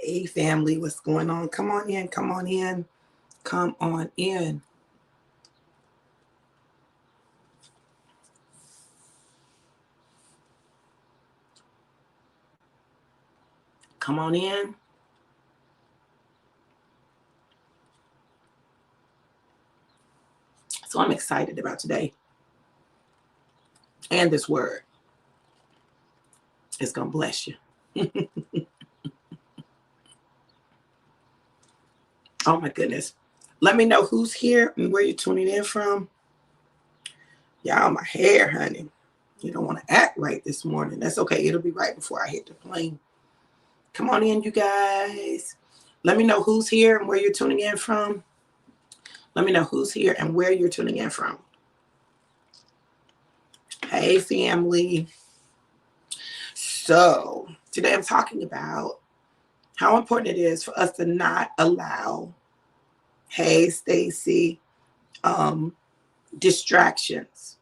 Hey, family, what's going on? Come on in, come on in, come on in. Come on in. So I'm excited about today and this word. It's going to bless you. Oh, my goodness. Let me know who's here and where you're tuning in from. Y'all, my hair, honey. You don't want to act right this morning. That's okay. It'll be right before I hit the plane. Come on in, you guys. Let me know who's here and where you're tuning in from. Let me know who's here and where you're tuning in from. Hey, family. So today I'm talking about how important it is for us to not allow, hey, Stacy, distractions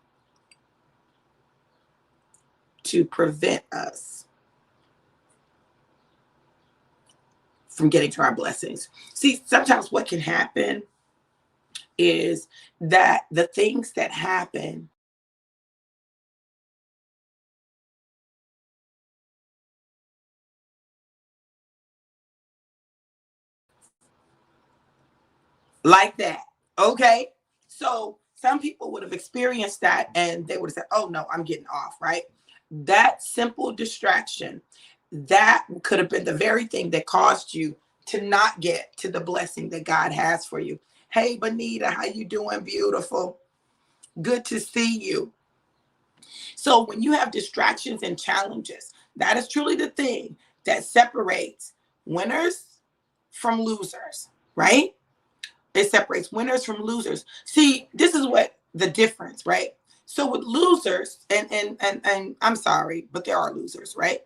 to prevent us from getting to our blessings. See, sometimes what can happen is that the things that happen like that, okay? So some people would have experienced that and they would have said, oh no, I'm getting off, right? That simple distraction, that could have been the very thing that caused you to not get to the blessing that God has for you. Hey, Bonita, how you doing? Beautiful. Good to see you. So when you have distractions and challenges, that is truly the thing that separates winners from losers, right? It separates winners from losers. See, this is what the difference, right? So with losers, and I'm sorry, but there are losers, right?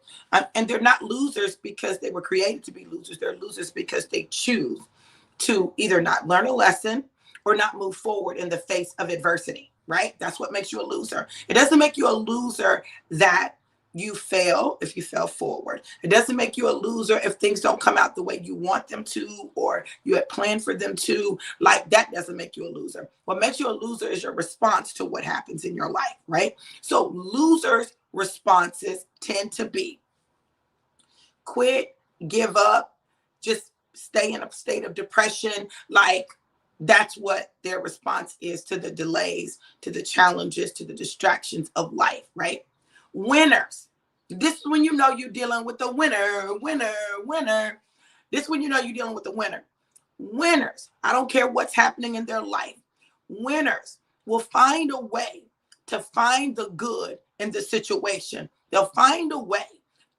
And they're not losers because they were created to be losers. They're losers because they choose to either not learn a lesson or not move forward in the face of adversity, right? That's what makes you a loser. It doesn't make you a loser that you fail if you fell forward. It doesn't make you a loser if things don't come out the way you want them to or you had planned for them to. Like, that doesn't make you a loser. What makes you a loser is your response to what happens in your life, right? So losers' responses tend to be quit, give up, just stay in a state of depression. Like, that's what their response is to the delays, to the challenges, to the distractions of life, right? Winners. This is when you know you're dealing with a winner. This is when you know you're dealing with a winner. Winners, I don't care what's happening in their life. Winners will find a way to find the good in the situation. They'll find a way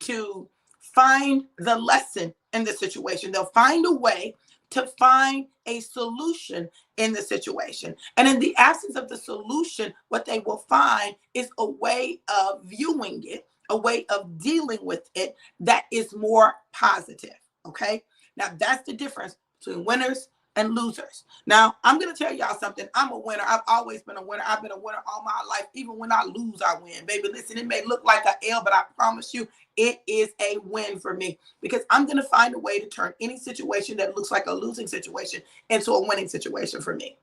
to find the lesson in the situation. They'll find a way to find a solution in the situation. And in the absence of the solution, what they will find is a way of viewing it, a way of dealing with it that is more positive. Okay. Now that's the difference between winners and losers. Now, I'm going to tell y'all something. I'm a winner. I've always been a winner. I've been a winner all my life. Even when I lose, I win. Baby, listen, it may look like an L, but I promise you, it is a win for me because I'm going to find a way to turn any situation that looks like a losing situation into a winning situation for me.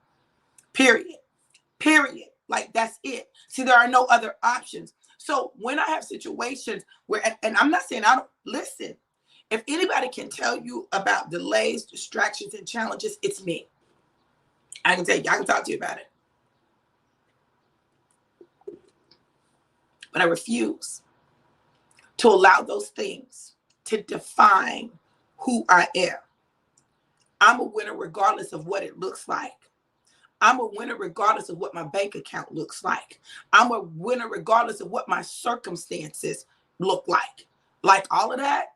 Period. Period. Like, that's it. See, there are no other options. So when I have situations where, and I'm not saying I don't listen, if anybody can tell you about delays, distractions, and challenges, it's me. I can tell you, I can talk to you about it. But I refuse to allow those things to define who I am. I'm a winner regardless of what it looks like. I'm a winner regardless of what my bank account looks like. I'm a winner regardless of what my circumstances look like. Like, all of that,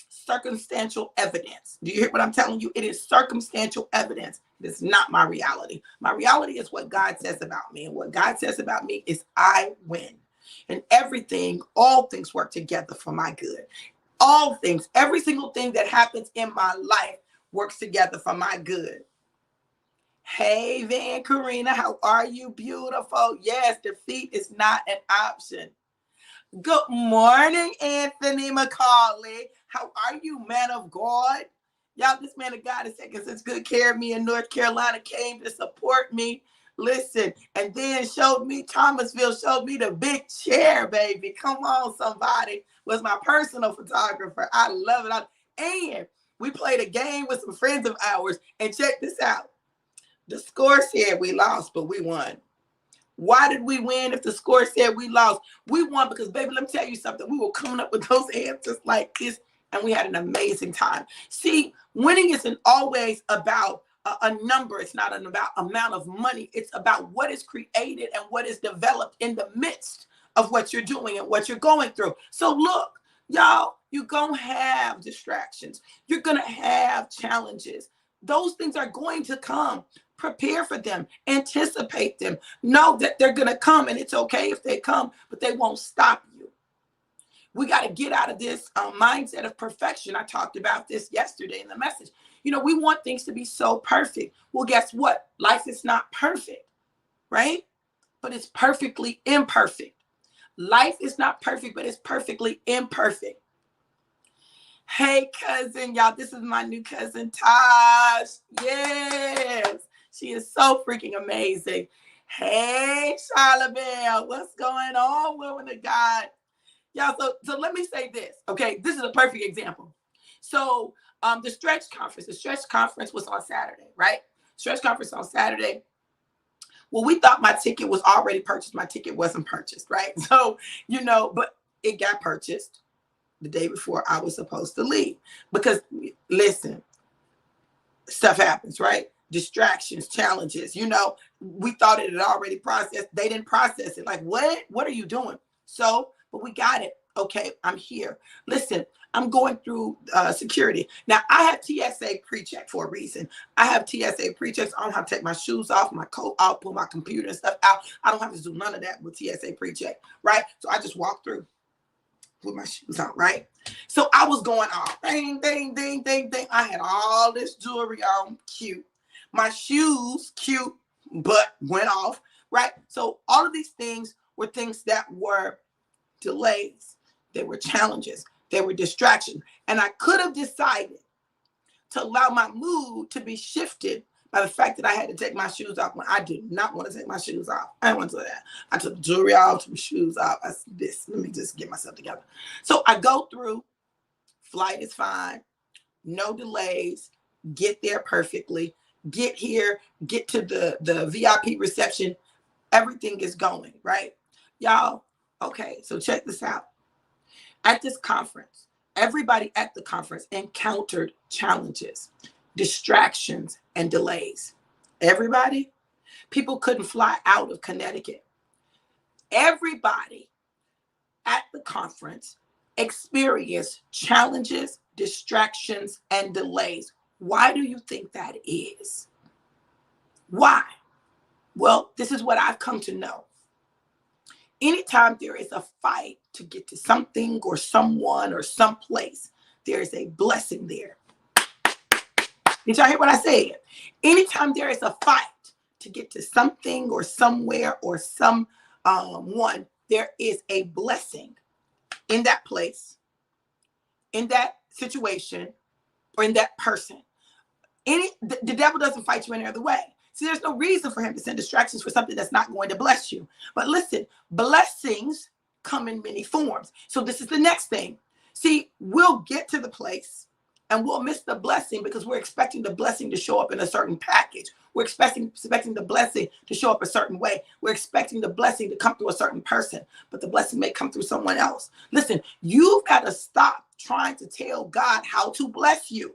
circumstantial evidence. Do you hear what I'm telling you? It is circumstantial evidence. It is not my reality. My reality is what God says about me. And what God says about me is I win. And everything, all things work together for my good. All things, every single thing that happens in my life works together for my good. Hey, Van Karina, how are you? Beautiful. Yes, defeat is not an option. Good morning, Anthony McCauley. How are you, man of God? Y'all, this man of God is taking such good care of me in North Carolina, came to support me. Listen, and then showed me, Thomasville showed me the big chair, baby. Come on, somebody. Was my personal photographer. I love it. And we played a game with some friends of ours. And check this out. The score said we lost, but we won. Why did we win if the score said we lost? We won because, baby, let me tell you something. We were coming up with those answers like this, and we had an amazing time. See, winning isn't always about a number. It's not about amount of money. It's about what is created and what is developed in the midst of what you're doing and what you're going through. So look, y'all, you're going to have distractions. You're going to have challenges. Those things are going to come. Prepare for them. Anticipate them. Know that they're going to come, and it's okay if they come, but they won't stop you. We got to get out of this mindset of perfection. I talked about this yesterday in the message. You know, we want things to be so perfect. Well, guess what? Life is not perfect, right? But it's perfectly imperfect. Life is not perfect, but it's perfectly imperfect. Hey, cousin, y'all, this is my new cousin, Taj. Yes, she is so freaking amazing. Hey, Charlabelle, what's going on, woman of God? Y'all, so let me say this, okay? This is a perfect example. So the stretch conference was on Saturday, right? Stretch conference on Saturday. Well, we thought my ticket was already purchased. My ticket wasn't purchased, right? So, you know, but it got purchased the day before I was supposed to leave. Because, listen, stuff happens, right? Distractions, challenges, you know, we thought it had already processed. They didn't process it. Like, what? What are you doing? So, but we got it. Okay, I'm here. Listen, I'm going through security. Now, I have TSA pre-check for a reason. I have TSA pre-checks. I don't have to take my shoes off, my coat out, pull my computer and stuff out. I don't have to do none of that with TSA pre-check, right? So I just walk through with my shoes on, right? So I was going off. Ding, ding, ding, ding, ding. I had all this jewelry on, cute. My shoes, cute, but went off, right? So all of these things were things that were delays. They were challenges. They were distractions. And I could have decided to allow my mood to be shifted by the fact that I had to take my shoes off when I did not want to take my shoes off. I didn't want to do that. I took the jewelry off, took my shoes off. I said, let me just get myself together. So I go through, flight is fine, no delays, get there perfectly, get here, get to the VIP reception. Everything is going, right? Y'all, okay, so check this out. At this conference, everybody at the conference encountered challenges, distractions, and delays. Everybody, people couldn't fly out of Connecticut. Everybody at the conference experienced challenges, distractions, and delays. Why do you think that is? Why? Well, this is what I've come to know. Anytime there is a fight to get to something or someone or someplace, there is a blessing there. Did y'all hear what I said? Anytime there is a fight to get to something or somewhere or someone, there is a blessing in that place, in that situation, or in that person. The devil doesn't fight you any other way. See, there's no reason for him to send distractions for something that's not going to bless you. But listen, blessings come in many forms. So this is the next thing. See, we'll get to the place and we'll miss the blessing because we're expecting the blessing to show up in a certain package. We're expecting the blessing to show up a certain way. We're expecting the blessing to come through a certain person, but the blessing may come through someone else. Listen, you've got to stop trying to tell God how to bless you.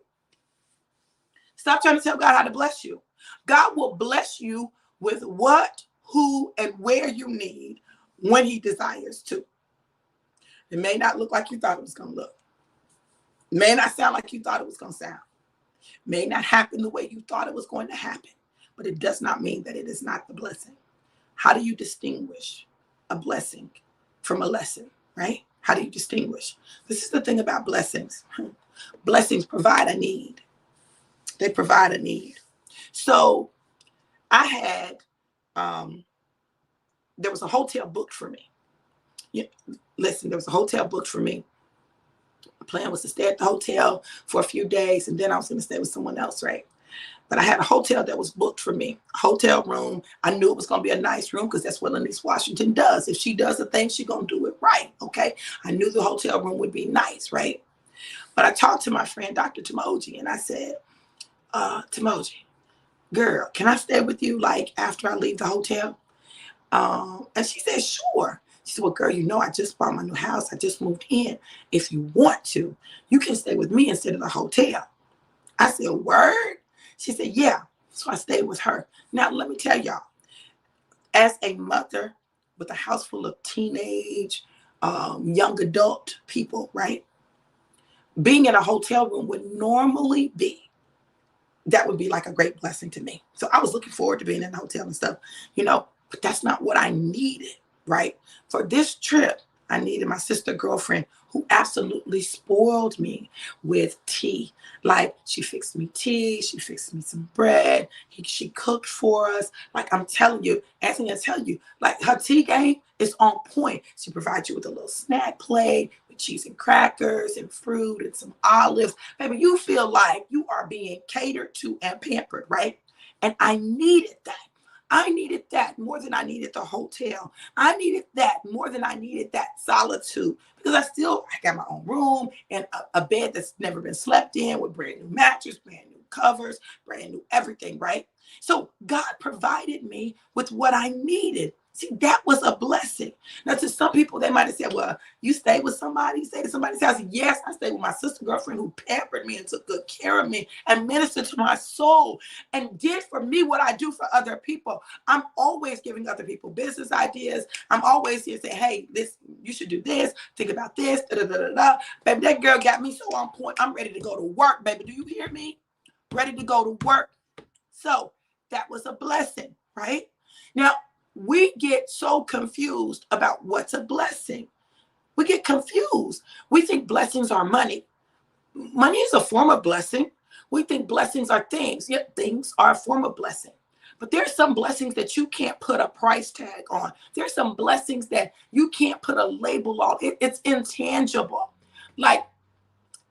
Stop trying to tell God how to bless you. God will bless you with what, who, and where you need when he desires to. It may not look like you thought it was going to look. It may not sound like you thought it was going to sound. It may not happen the way you thought it was going to happen, but it does not mean that it is not the blessing. How do you distinguish a blessing from a lesson, right? How do you distinguish? This is the thing about blessings. Blessings provide a need. They provide a need. So I had, there was a hotel booked for me. Yeah, listen, there was a hotel booked for me, a plan was to stay at the hotel for a few days, and then I was going to stay with someone else, right? But I had a hotel that was booked for me, a hotel room. I knew it was going to be a nice room because that's what Lenise Washington does. If she does a thing, she's going to do it right, okay? I knew the hotel room would be nice, right? But I talked to my friend, Dr. Timoji, and I said, Timoji, girl, can I stay with you like after I leave the hotel? And she said, sure. She said, well, girl, you know, I just bought my new house. I just moved in. If you want to, you can stay with me instead of the hotel. I said, word? She said, yeah. So I stayed with her. Now, let me tell y'all, as a mother with a house full of teenage, young adult people, right? Being in a hotel room would normally be, that would be like a great blessing to me. So I was looking forward to being in the hotel and stuff, you know, but that's not what I needed, right? For this trip, I needed my sister girlfriend who absolutely spoiled me with tea. Like, she fixed me tea, she fixed me some bread, she cooked for us. Like, I'm telling you, Anthony, I tell you, like, her tea game is on point. She provides you with a little snack plate with cheese and crackers and fruit and some olives. Baby, you feel like you are being catered to and pampered, right? And I needed that. I needed that more than I needed the hotel. I needed that more than I needed that solitude, because I got my own room and a bed that's never been slept in with brand new mattress, brand new covers, brand new everything, right? So God provided me with what I needed. See, that was a blessing. Now, to some people, they might have said, well, you stayed with somebody, you stayed at somebody's house. Yes, I stayed with my sister girlfriend who pampered me and took good care of me and ministered to my soul and did for me what I do for other people. I'm always giving other people business ideas. I'm always here saying, hey, this, you should do this, think about this, da, da, da, da, da. Baby, that girl got me so on point. I'm ready to go to work, baby. Do you hear me? Ready to go to work. So that was a blessing, right? Now, we get so confused about what's a blessing. We get confused. We think blessings are money. Money is a form of blessing. We think blessings are things. Yet things are a form of blessing. But there's some blessings that you can't put a price tag on. There's some blessings that you can't put a label on. It's intangible. Like,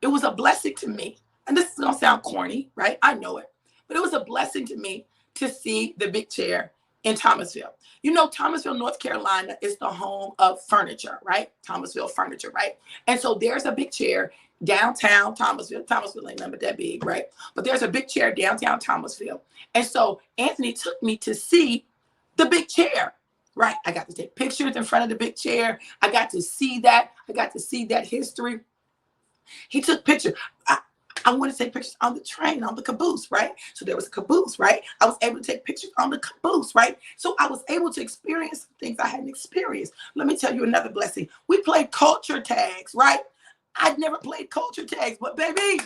it was a blessing to me. And this is going to sound corny, right? I know it. But it was a blessing to me to see the big chair in Thomasville. You know, Thomasville, North Carolina is the home of furniture, right? Thomasville furniture, right? And so there's a big chair downtown Thomasville. Thomasville ain't nothing but that big, right? But there's a big chair downtown Thomasville. And so Anthony took me to see the big chair, right? I got to take pictures in front of the big chair. I got to see that. I got to see that history. He took pictures. I want to take pictures on the train, on the caboose, right? So there was a caboose, right? I was able to take pictures on the caboose, right? So I was able to experience some things I hadn't experienced. Let me tell you another blessing. We played culture tags, right? I'd never played culture tags, but baby,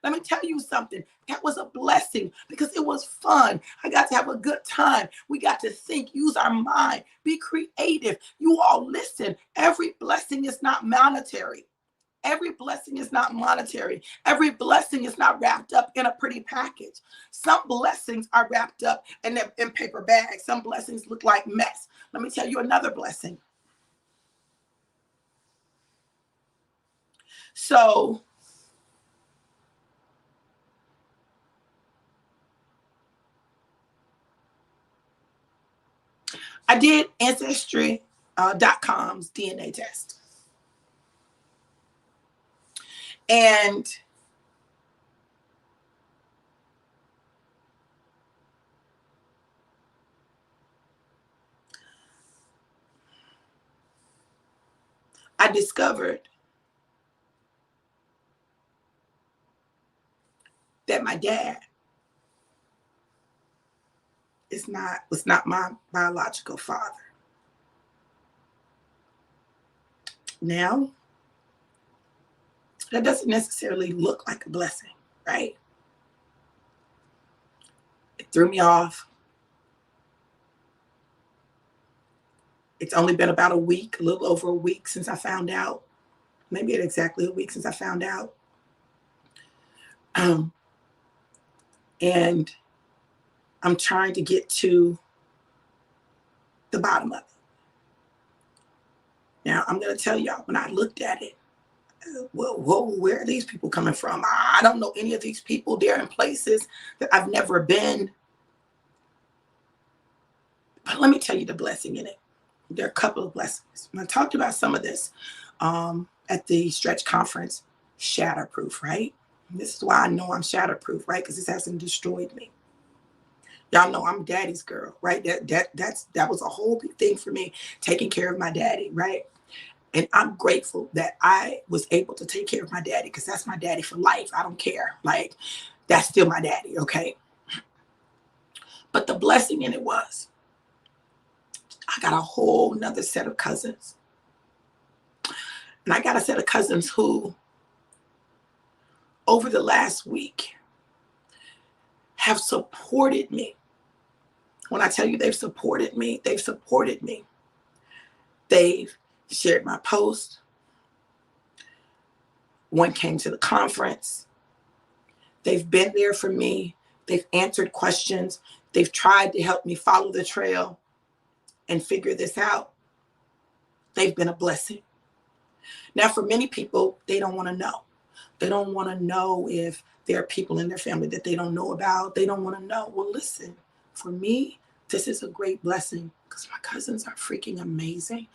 let me tell you something. That was a blessing because it was fun. I got to have a good time. We got to think, use our mind, be creative. You all listen. Every blessing is not monetary. Every blessing is not monetary. Every blessing is not wrapped up in a pretty package. Some blessings are wrapped up in paper bags. Some blessings look like mess. Let me tell you another blessing. So I did Ancestry.com's DNA test. And I discovered that my dad was not my biological father. Now, that doesn't necessarily look like a blessing, right? It threw me off. It's only been about a week, a little over a week since I found out. Maybe exactly a week since I found out. And I'm trying to get to the bottom of it. Now, I'm going to tell y'all, when I looked at it, whoa, where are these people coming from? I don't know any of these people. They're in places that I've never been. But let me tell you the blessing in it. There are a couple of blessings. And I talked about some of this at the Stretch Conference. Shatterproof, right? And this is why I know I'm shatterproof, right? Because this hasn't destroyed me. Y'all know I'm daddy's girl, right? That was a whole big thing for me, taking care of my daddy, right? And I'm grateful that I was able to take care of my daddy, because that's my daddy for life. I don't care. Like, that's still my daddy, okay? But the blessing in it was, I got a whole nother set of cousins. And I got a set of cousins who, over the last week, have supported me. When I tell you they've supported me, they've supported me. They've shared my post. One came to the conference. They've been there for me. They've answered questions. They've tried to help me follow the trail and figure this out. They've been a blessing. Now, for many people, they don't want to know. They don't want to know if there are people in their family that they don't know about. They don't want to know. Well, listen, for me, this is a great blessing because my cousins are freaking amazing.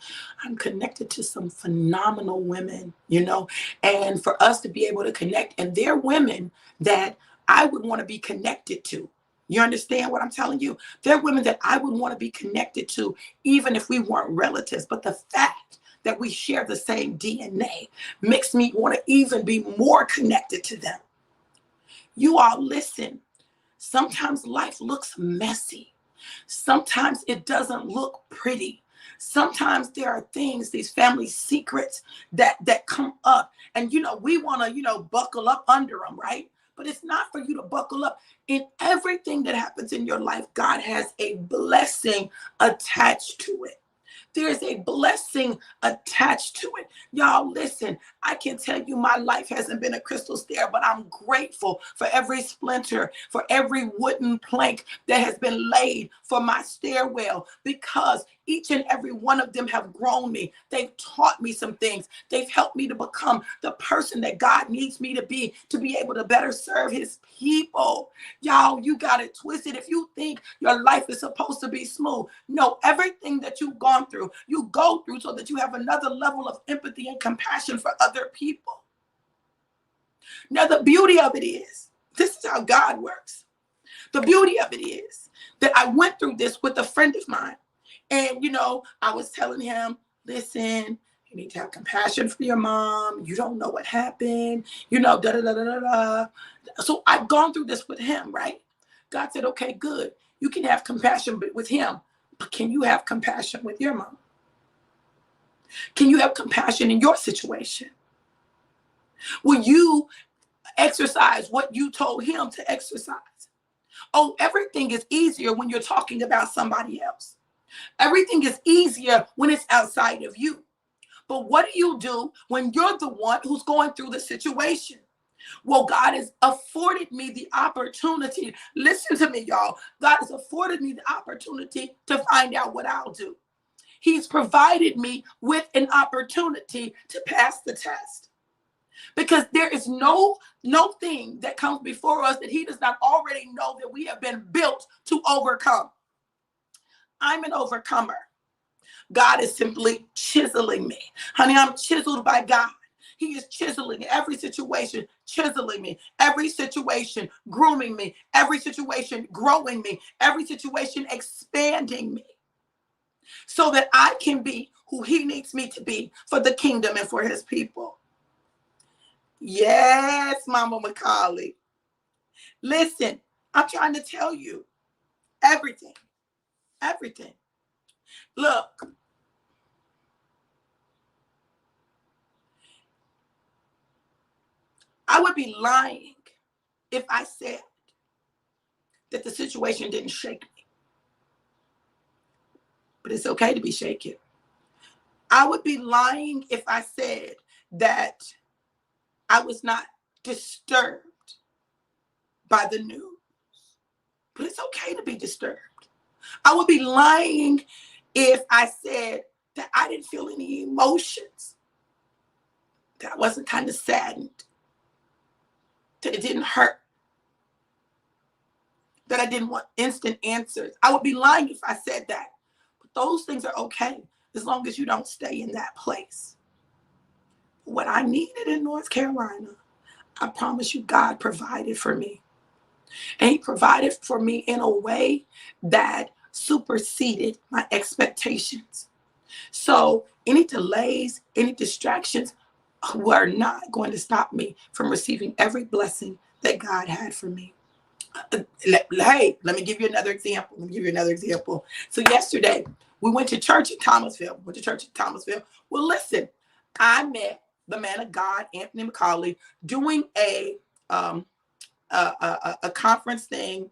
I'm connected to some phenomenal women, you know, and for us to be able to connect, and they're women that I would want to be connected to. You understand what I'm telling you? They're women that I would want to be connected to, even if we weren't relatives. But the fact that we share the same DNA makes me want to even be more connected to them. You all listen. Sometimes life looks messy. Sometimes it doesn't look pretty. Sometimes there are things, these family secrets that come up, and we want to buckle up under them, right? But it's not for you to buckle up. In everything that happens in your life, God has a blessing attached to it. There is a blessing attached to it. Y'all, listen, I can tell you my life hasn't been a crystal stair, but I'm grateful for every splinter, for every wooden plank that has been laid for my stairwell, because each and every one of them have grown me. They've taught me some things. They've helped me to become the person that God needs me to be able to better serve his people. Y'all, you got it twisted. If you think your life is supposed to be smooth, no, everything that you've gone through, you go through so that you have another level of empathy and compassion for other people. Now, the beauty of it is, this is how God works. The beauty of it is that I went through this with a friend of mine. And, I was telling him, listen, you need to have compassion for your mom. You don't know what happened, da da da da da. So I've gone through this with him, right? God said, okay, good. You can have compassion with him, but can you have compassion with your mom? Can you have compassion in your situation? Will you exercise what you told him to exercise? Oh, everything is easier when you're talking about somebody else. Everything is easier when it's outside of you. But what do you do when you're the one who's going through the situation? Well, God has afforded me the opportunity. Listen to me, y'all. God has afforded me the opportunity to find out what I'll do. He's provided me with an opportunity to pass the test. Because there is no thing that comes before us that he does not already know that we have been built to overcome. I'm an overcomer. God is simply chiseling me. Honey, I'm chiseled by God. He is chiseling every situation, chiseling me, every situation, grooming me, every situation, growing me, every situation, expanding me, so that I can be who he needs me to be for the kingdom and for his people. Yes, Mama Macaulay. Listen, I'm trying to tell you everything. Look, I would be lying if I said that the situation didn't shake me. But it's okay to be shaken. I would be lying if I said that I was not disturbed by the news. But it's okay to be disturbed. I would be lying if I said that I didn't feel any emotions. that I wasn't kind of saddened, that it didn't hurt, that I didn't want instant answers. I would be lying if I said that. But those things are okay as long as you don't stay in that place. What I needed in North Carolina, I promise you, God provided for me. And he provided for me in a way that superseded my expectations. So any delays, any distractions were not going to stop me from receiving every blessing that God had for me. Hey, let me give you another example. So yesterday, we went to church in Thomasville. Well, listen, I met the man of God, Anthony McCauley, doing a conference thing,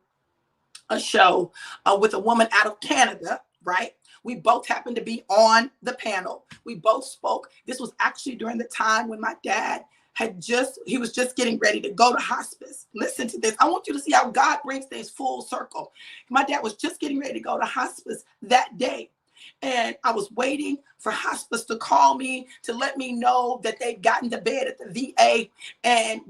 a show with a woman out of Canada, right? We both happened to be on the panel. We both spoke. This was actually during the time when my dad he was just getting ready to go to hospice. Listen to this. I want you to see how God brings things full circle. My dad was just getting ready to go to hospice that day. And I was waiting for hospice to call me to let me know that they'd gotten to bed at the VA. And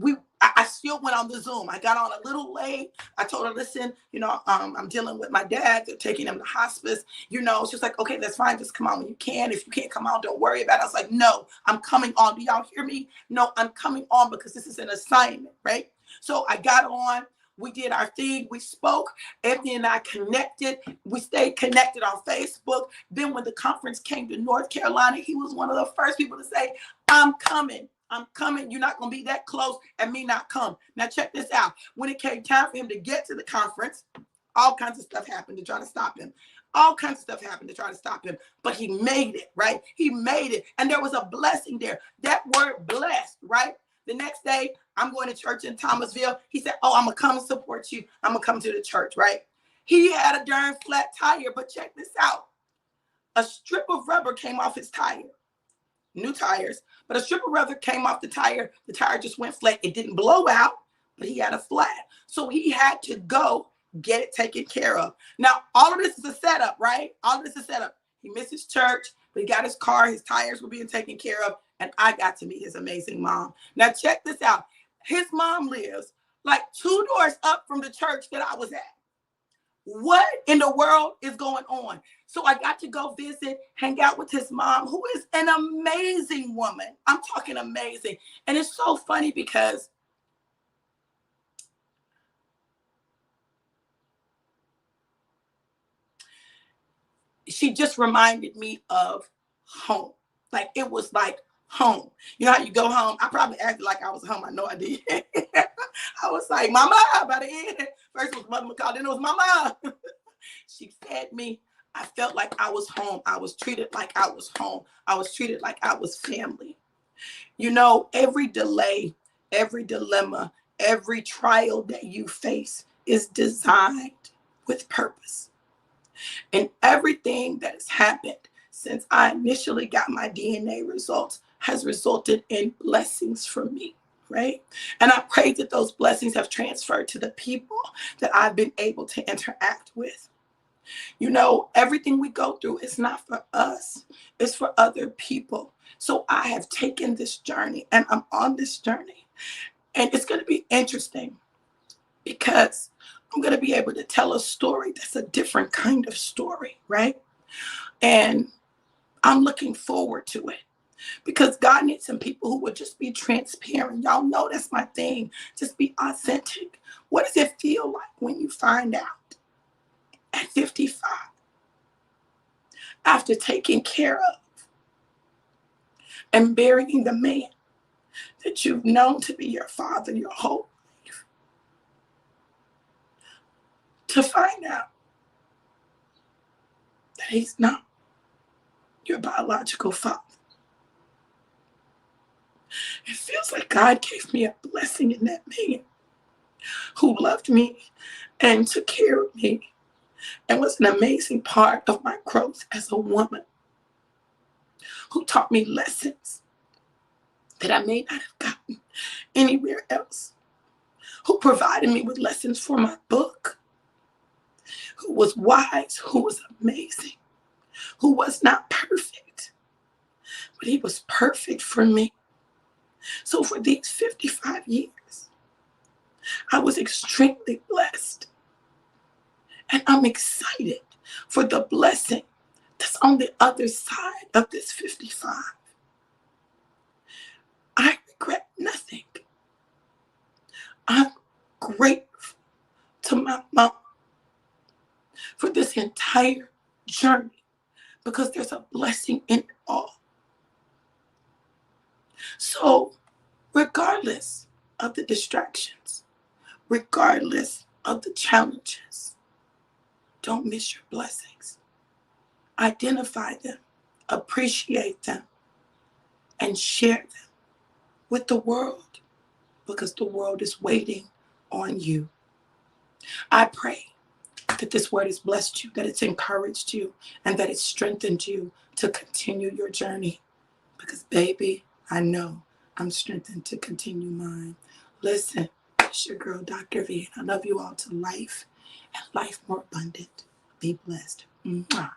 I still went on the Zoom. I got on a little late. I told her, listen, I'm dealing with my dad. They're taking him to hospice. She was like, okay, that's fine. Just come on when you can. If you can't come on, don't worry about it. I was like, no, I'm coming on. Do y'all hear me? No, I'm coming on because this is an assignment, right? So I got on. We did our thing. We spoke. Anthony and I connected. We stayed connected on Facebook. Then when the conference came to North Carolina, he was one of the first people to say, I'm coming. I'm coming. You're not going to be that close and me not come. Now check this out. When it came time for him to get to the conference, all kinds of stuff happened to try to stop him. But he made it, right? He made it. And there was a blessing there. That word blessed, right? The next day, I'm going to church in Thomasville. He said, oh, I'm going to come and support you. I'm going to come to the church, right? He had a darn flat tire, but check this out. A strip of rubber came off his tire. New tires, but a strip of rubber came off the tire. The tire just went flat. It didn't blow out, but he had a flat. So he had to go get it taken care of. Now, all of this is a setup, right? He missed his church, but he got his car. His tires were being taken care of, and I got to meet his amazing mom. Now, check this out. His mom lives like 2 doors up from the church that I was at. What in the world is going on? So I got to go visit, hang out with his mom, who is an amazing woman. I'm talking amazing. And it's so funny because she just reminded me of home. Like it was like home. You know how you go home? I probably acted like I was home. I know I did. I was like, Mama, by the end. First it was Mother McCall, then it was Mama. She fed me. I felt like I was home. I was treated like I was home. I was treated like I was family. Every delay, every dilemma, every trial that you face is designed with purpose. And everything that has happened since I initially got my DNA results has resulted in blessings for me, right? And I pray that those blessings have transferred to the people that I've been able to interact with. Everything we go through is not for us, it's for other people. So I have taken this journey and I'm on this journey. And it's going to be interesting because I'm going to be able to tell a story that's a different kind of story, right? And I'm looking forward to it because God needs some people who would just be transparent. Y'all know that's my thing. Just be authentic. What does it feel like when you find out at 55, after taking care of and burying the man that you've known to be your father your whole life, to find out that he's not your biological father? It feels like God gave me a blessing in that man who loved me and took care of me and was an amazing part of my growth as a woman, who taught me lessons that I may not have gotten anywhere else, who provided me with lessons for my book, who was wise, who was amazing, who was not perfect, but he was perfect for me. So for these 55 years, I was extremely blessed. And I'm excited for the blessing that's on the other side of this 55. I regret nothing. I'm grateful to my mom for this entire journey because there's a blessing in it all. So, regardless of the distractions, regardless of the challenges, don't miss your blessings. Identify them, appreciate them, and share them with the world because the world is waiting on you. I pray that this word has blessed you, that it's encouraged you, and that it's strengthened you to continue your journey. Because, baby, I know I'm strengthened to continue mine. Listen, it's your girl, Dr. V. I love you all to life and life more abundant. Be blessed. Mwah.